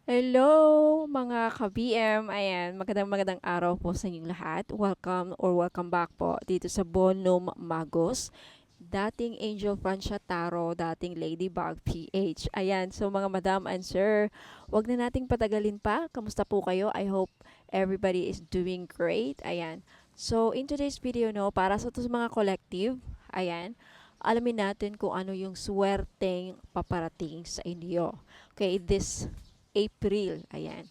Hello mga ka-BM. Ayan, magandang araw po sa inyong lahat. Welcome back po dito sa Bonum Magos. Dating Angel Francia Taro, dating Ladybug PH. Ayan, so mga madam and sir, wag na nating patagalin pa. Kamusta po kayo? I hope everybody is doing great. Ayan. So in today's video no, para sa to sa mga collective, ayan, alamin natin kung ano yung swerteng paparating sa inyo. Okay, this April. Ayan.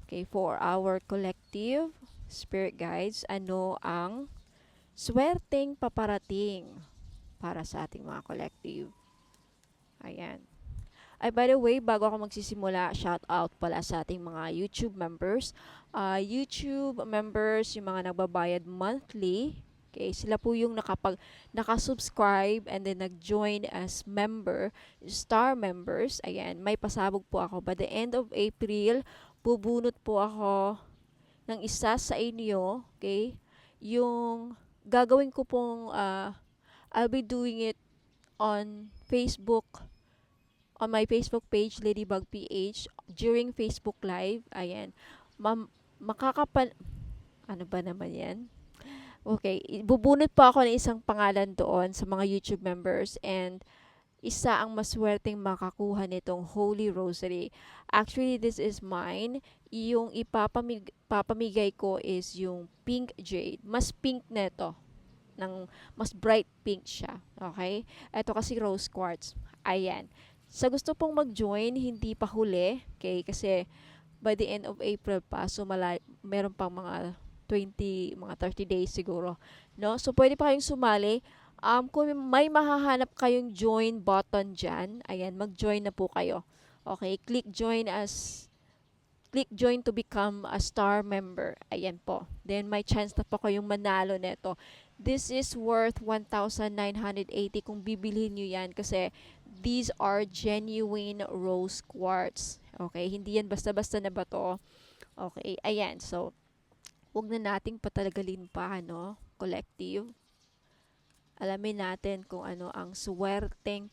Okay, for our collective spirit guides, ano ang swerteng paparating para sa ating mga collective? Ayan. Ay, by the way, bago ako magsisimula, shout out pala sa ating mga YouTube members. YouTube members, yung mga nagbabayad monthly. Okay, sila po yung nakasubscribe and then nag-join as member, star members. Ayan, may pasabog po ako. By the end of April, bubunot po ako ng isa sa inyo. Okay, yung gagawin ko pong, I'll be doing it on Facebook, on my Facebook page, Ladybug PH, during Facebook Live. Ayan. Makakapan... Ano ba naman yan? Okay. Bubunot po ako ng isang pangalan doon sa mga YouTube members and isa ang maswerteng makakuha nitong Holy Rosary. Actually, this is mine. Yung papamigay ko is yung pink jade. Mas pink nito. Mas bright pink siya. Okay? Ito kasi rose quartz. Ayan. Sa gusto pong mag-join, hindi pa huli. Okay? Kasi by the end of April pa, so meron pang mga 30 days siguro. No? So, pwede pa kayong sumali. Kung may mahahanap kayong join button dyan, ayan, mag-join na po kayo. Okay? Click join to become a star member. Ayan po. Then may chance na po kayong manalo nito. This is worth 1,980 kung bibilhin nyo yan kasi these are genuine rose quartz. Okay, hindi yan basta-basta na bato. Okay, ayan. So, huwag na nating patalagalin pa, no? Collective. Alamin natin kung ano ang swerteng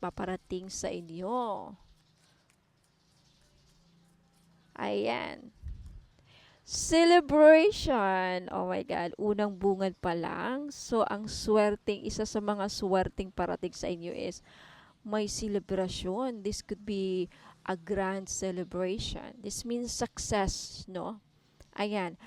paparating sa inyo. Ayan. Celebration! Oh my God, unang bungad pa lang. So, isa sa mga swerteng parating sa inyo is may celebration. This could be a grand celebration. This means success, no? Ayan,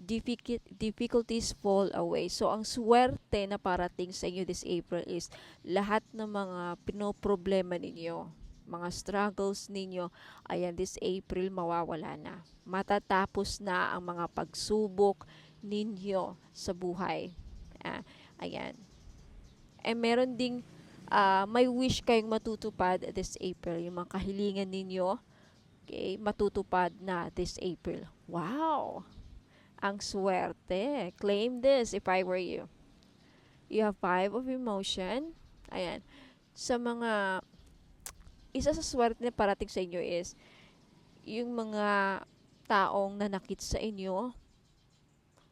difficulties fall away. So, ang swerte na parating sa inyo this April is lahat ng mga pinoproblema ninyo, mga struggles ninyo, ayan, this April mawawala na. Matatapos na ang mga pagsubok ninyo sa buhay. Ayan. Meron ding may wish kayong matutupad this April. Yung mga kahilingan ninyo, okay, matutupad na this April. Wow! Ang swerte. Claim this if I were you. You have 5 of emotion. Ayan. Sa mga, isa sa swerte na parating sa inyo is, yung mga taong nanakit sa inyo,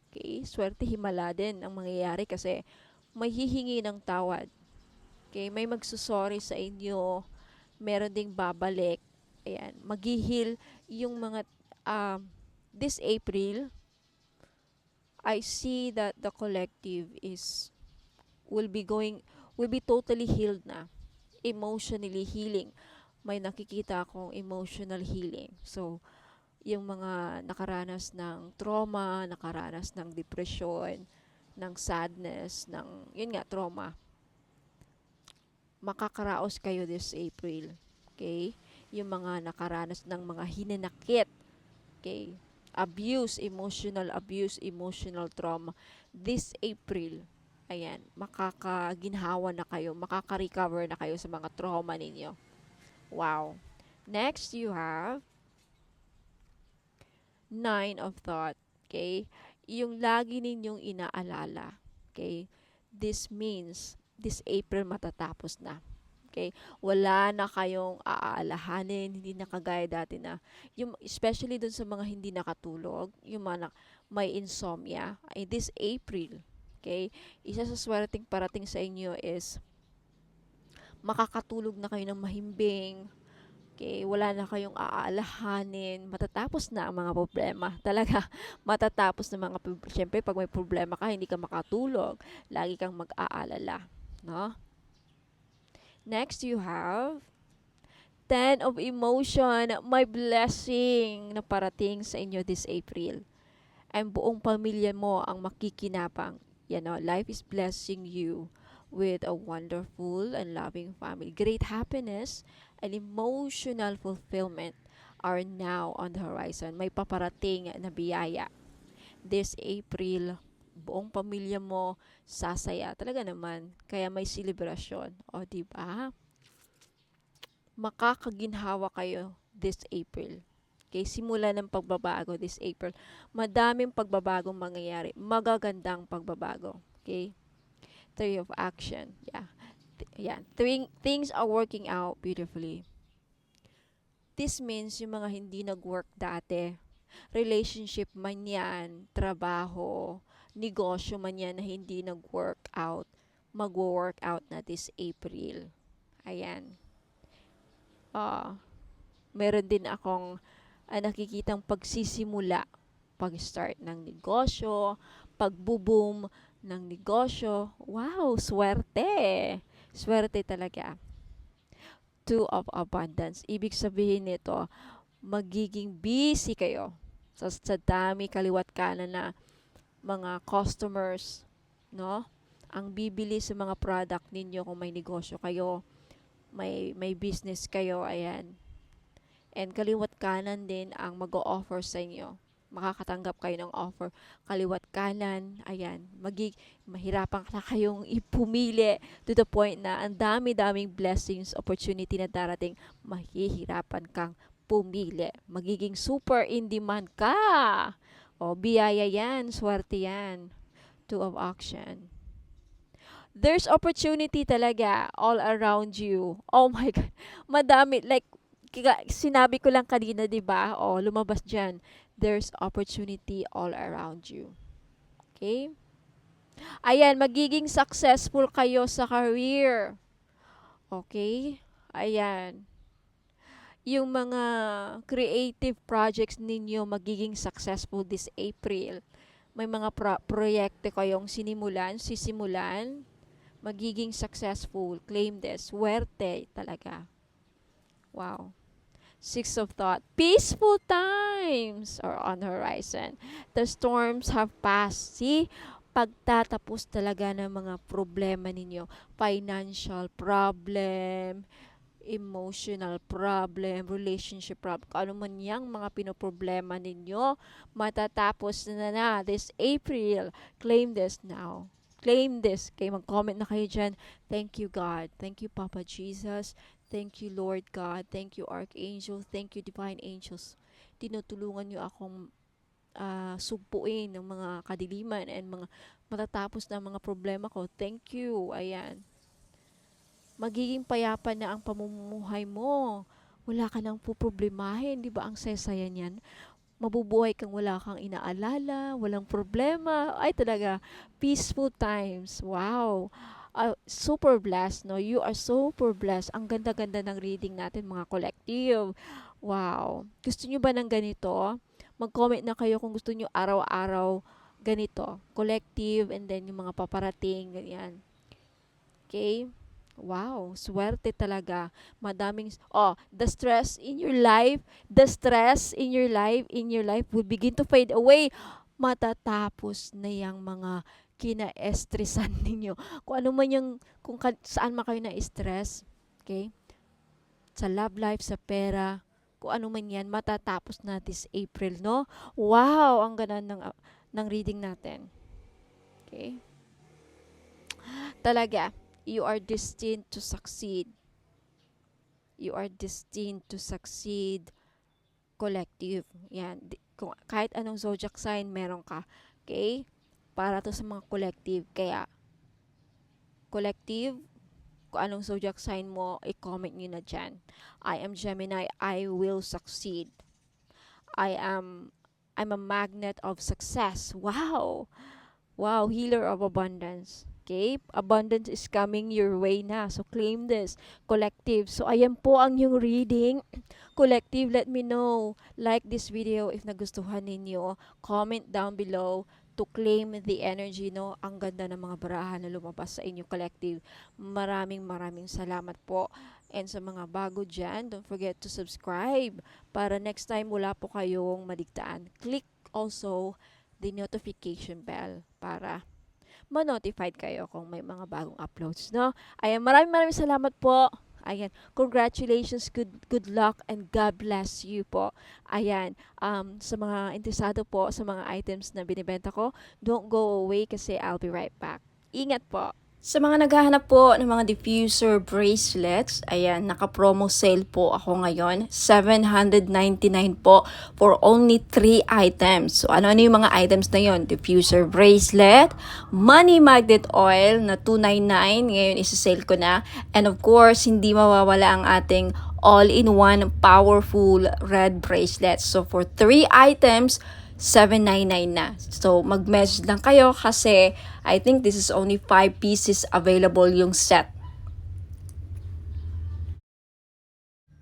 okay, swerte himala din ang mangyayari kasi may hihingi ng tawad. Okay, may magsusorry sa inyo, meron ding babalik. Ayan, maghihil yung mga, this April, I see that the collective will be going, will be totally healed na. Emotionally healing. May nakikita akong emotional healing. So, yung mga nakaranas ng trauma, nakaranas ng depression, ng sadness, yun nga, trauma, makakaraos kayo this April. Okay? Yung mga nakaranas ng mga hinanakit. Okay? Emotional abuse, emotional trauma. This April, ayan, makakaginhawa na kayo, makaka-recover na kayo sa mga trauma ninyo. Wow. Next, you have Nine of Thought. Okay? Yung lagi ninyong inaalala. Okay? This means, this April matatapos na. Okay? Wala na kayong aalahanin, hindi na kagaya dati na, yung, especially dun sa mga hindi nakatulog, yung mga may insomnia, ay this April, okay? Isa sa swerteng parating sa inyo is, makakatulog na kayo ng mahimbing, Okay, wala na kayong aalahanin, matatapos na ang mga problema. Talaga, matatapos na mga Siyempre, pag may problema ka, hindi ka makatulog. Lagi kang mag-aalala, no? Next, you have Ten of Emotion, my blessing na parating sa inyo this April. Ang buong pamilya mo ang makikinabang. Life is blessing you with a wonderful and loving family. Great happiness and emotional fulfillment are now on the horizon. May paparating na biyaya. This April, buong pamilya mo sasaya. Talaga naman. Kaya may selebrasyon. O, diba? Makakaginhawa kayo this April. Okay, simula ng pagbabago this April. Madaming pagbabagong mangyayari. Magagandang pagbabago. Okay? Three of action. Yeah. Yan. Things are working out beautifully. This means yung mga hindi nag-work dati, relationship man yan, trabaho, negosyo man yan na hindi nag-work out, mag-work out na this April. Ayan. Meron din akong nakikitang pagsisimula, pag-start ng negosyo, pagbo-boom ng negosyo. Wow, swerte! Swerte talaga. Two of abundance. Ibig sabihin nito, magiging busy kayo sa dami kaliwat kanan na mga customers, no? Ang bibili sa mga product ninyo kung may negosyo kayo, may business kayo, ayan. And kaliwat kanan din ang mag-o-offer sa inyo. Makakatanggap kayo ng offer. Kaliwat kanan, ayan. Mahirapan na kayong ipumili to the point na ang dami-daming blessings, opportunity na darating, mahihirapan kang pumili. Magiging super in demand ka. O, biyaya yan, swerte yan. Two of action. There's opportunity talaga all around you. Oh my God. Madami, like, sinabi ko lang kanina, 'di ba? Lumabas diyan. There's opportunity all around you. Okay? Ayan, magiging successful kayo sa career. Okay? Ayan. Yung mga creative projects ninyo magiging successful this April. May mga proyekte kayong sisimulan, magiging successful. Claim this. Swerte talaga. Wow. Six of Thought. Peaceful times are on the horizon. The storms have passed. See? Pagtatapos talaga ng mga problema ninyo. Financial problem, emotional problem, relationship problem. Kung ano man yang mga pinoproblema ninyo, matatapos na this April. Claim this now. Claim this. Kaya mag-comment na kayo dyan. Thank you, God. Thank you, Papa Jesus. Thank you, Lord God. Thank you, Archangel. Thank you, Divine Angels. Tinutulungan niyo akong sugpuin ng mga kadiliman and mga matatapos na mga problema ko. Thank you. Ayan. Magiging payapa na ang pamumuhay mo. Wala ka nang puproblemahin. Di ba ang sesaya niyan? Mabubuhay kang wala kang inaalala, walang problema. Ay talaga, peaceful times. Wow. Super blessed, no? You are super blessed. Ang ganda-ganda ng reading natin, mga collective. Wow. Gusto nyo ba ng ganito? Mag-comment na kayo kung gusto nyo araw-araw ganito. Collective and then yung mga paparating, ganyan. Okay? Wow, swerte talaga. The stress in your life, will begin to fade away. Matatapos na yung mga kina-estresan ninyo. Kung ano man yung, saan man kayo na-stress, okay? Sa love life, sa pera, kung ano man yan, matatapos na this April, no? Wow, ang ganda ng reading natin. Okay? Talaga, you are destined to succeed. You are destined to succeed. Collective. Yan. Kahit anong zodiac sign meron ka. Okay? Para to sa mga collective. Kaya, collective, kung anong zodiac sign mo, i-comment nyo na dyan. I am Gemini. I will succeed. I'm a magnet of success. Wow! Wow, healer of abundance. Okay? Abundance is coming your way na. So, claim this. Collective. So, ayan po ang yung reading. Collective, let me know. Like this video if nagustuhan ninyo. Comment down below to claim the energy, no? Ang ganda ng mga barahan na lumabas sa inyo, collective. Maraming salamat po. And sa mga bago dyan, don't forget to subscribe para next time wala po kayong madigtaan. Click also the notification bell para ma-notified kayo kung may mga bagong uploads, no? Ayan, maraming salamat po. Ayan, congratulations, good luck, and God bless you po. Ayan, sa mga interesado po sa mga items na binibenta ko, don't go away kasi I'll be right back. Ingat po! Sa mga naghahanap po ng mga diffuser bracelets, ayan, naka-promo sale po ako ngayon. 799 po for only 3 items. So, ano yung mga items na yon? Diffuser bracelet, money magnet oil na 299, ngayon isa-sale ko na. And of course, hindi mawawala ang ating all-in-one powerful red bracelet. So, for 3 items, 799 na. So, mag-message lang kayo kasi I think this is only 5 pieces available yung set.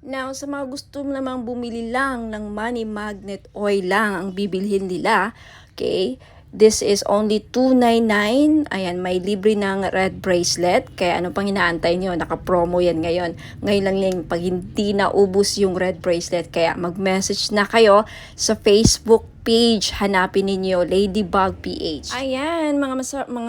Now, sa mga gusto namang bumili lang ng money magnet oil lang ang bibilhin nila, okay, this is only 299. Ayan, may libre ng red bracelet. Kaya ano pang inaantay nyo? Naka-promo yan ngayon. Ngayon lang yung pag hindi naubos yung red bracelet. Kaya mag-message na kayo sa Facebook page. Hanapin ninyo Ladybug PH. Ayan, mga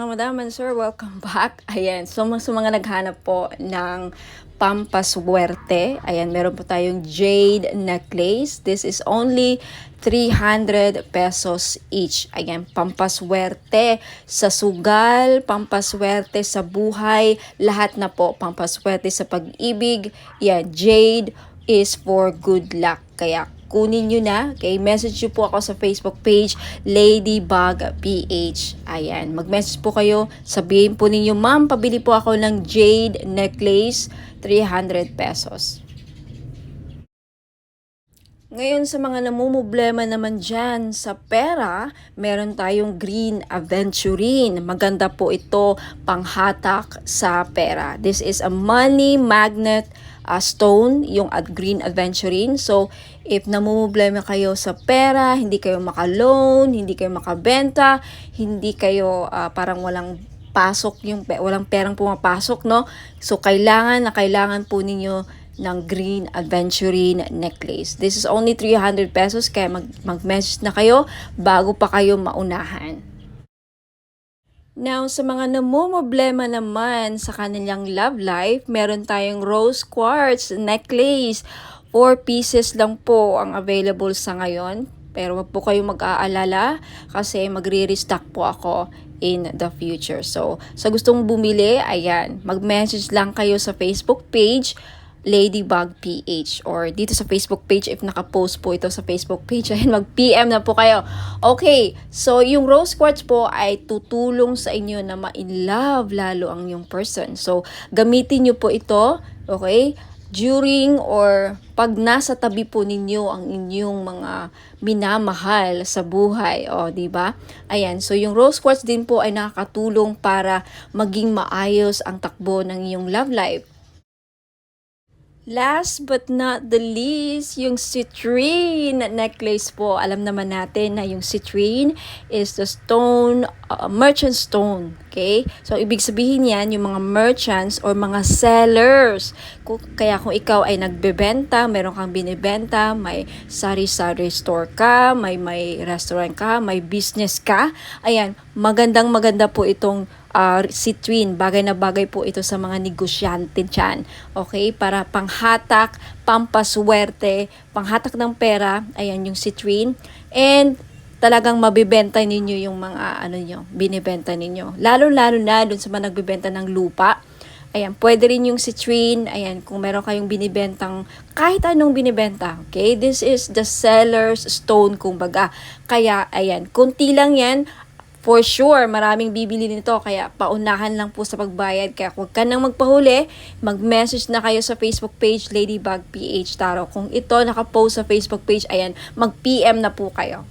madam and sir, welcome back. Ayan, so sa mga naghanap po ng pampaswerte, ayan, meron po tayong jade necklace. This is only 300 pesos each. Ayan, pampaswerte sa sugal, pampaswerte sa buhay, lahat na po, pampaswerte sa pag-ibig. Yan, jade is for good luck. Kaya kunin nyo na. Okay, message nyo po ako sa Facebook page, Ladybug PH. Ayan, mag-message po kayo. Sabihin po ninyo, ma'am, pabili po ako ng jade necklace, 300 pesos. Ngayon sa mga namumblema naman dyan sa pera, meron tayong green aventurine. Maganda po ito panghatak sa pera. This is a money magnet stone, yung green aventurine. So, if namumblema kayo sa pera, hindi kayo maka-loan, hindi kayo makabenta, hindi kayo parang walang pasok, walang perang pumapasok, no? So, kailangan po ninyo ng green aventurine necklace. This is only 300 pesos kaya mag-message na kayo bago pa kayo maunahan. Now, sa mga namumblema naman sa kanilang love life, meron tayong rose quartz necklace. 4 pieces lang po ang available sa ngayon. Pero wag po kayong mag-aalala kasi magre-restock po ako in the future. So, sa gustong bumili, ayan, mag-message lang kayo sa Facebook page, Ladybug PH, or dito sa Facebook page if naka-post po ito sa Facebook page, ayun, mag-PM na po kayo. Okay, so yung rose quartz po ay tutulong sa inyo na ma-in-love lalo ang yung person. So, gamitin nyo po ito, okay, during or pag nasa tabi po ninyo ang inyong mga minamahal sa buhay, o di ba? Ayan, so yung rose quartz din po ay nakakatulong para maging maayos ang takbo ng iyong love life. Last but not the least, yung citrine necklace po. Alam naman natin na yung citrine is the stone, merchant stone. Okay? So, ibig sabihin yan, yung mga merchants or mga sellers. Kaya kung ikaw ay nagbebenta, meron kang binibenta, may sari-sari store ka, may restaurant ka, may business ka, ayan, maganda po itong citrine, bagay na bagay po ito sa mga negosyante dyan. Okay? Para panghatak, pampaswerte, panghatak ng pera, ayan yung citrine. And talagang mabibenta ninyo yung mga binibenta ninyo. Lalo-lalo na dun sa mga nagbibenta ng lupa. Ayan, pwede rin yung citrine. Ayan, kung meron kayong binibentang kahit anong binibenta. Okay? This is the seller's stone, kumbaga. Kaya, ayan, kunti lang yan. For sure, maraming bibili nito, kaya paunahan lang po sa pagbayad. Kaya huwag ka nang magpahuli, mag-message na kayo sa Facebook page, Ladybug PH Tarot. Kung ito nakapost sa Facebook page, ayan, mag-PM na po kayo.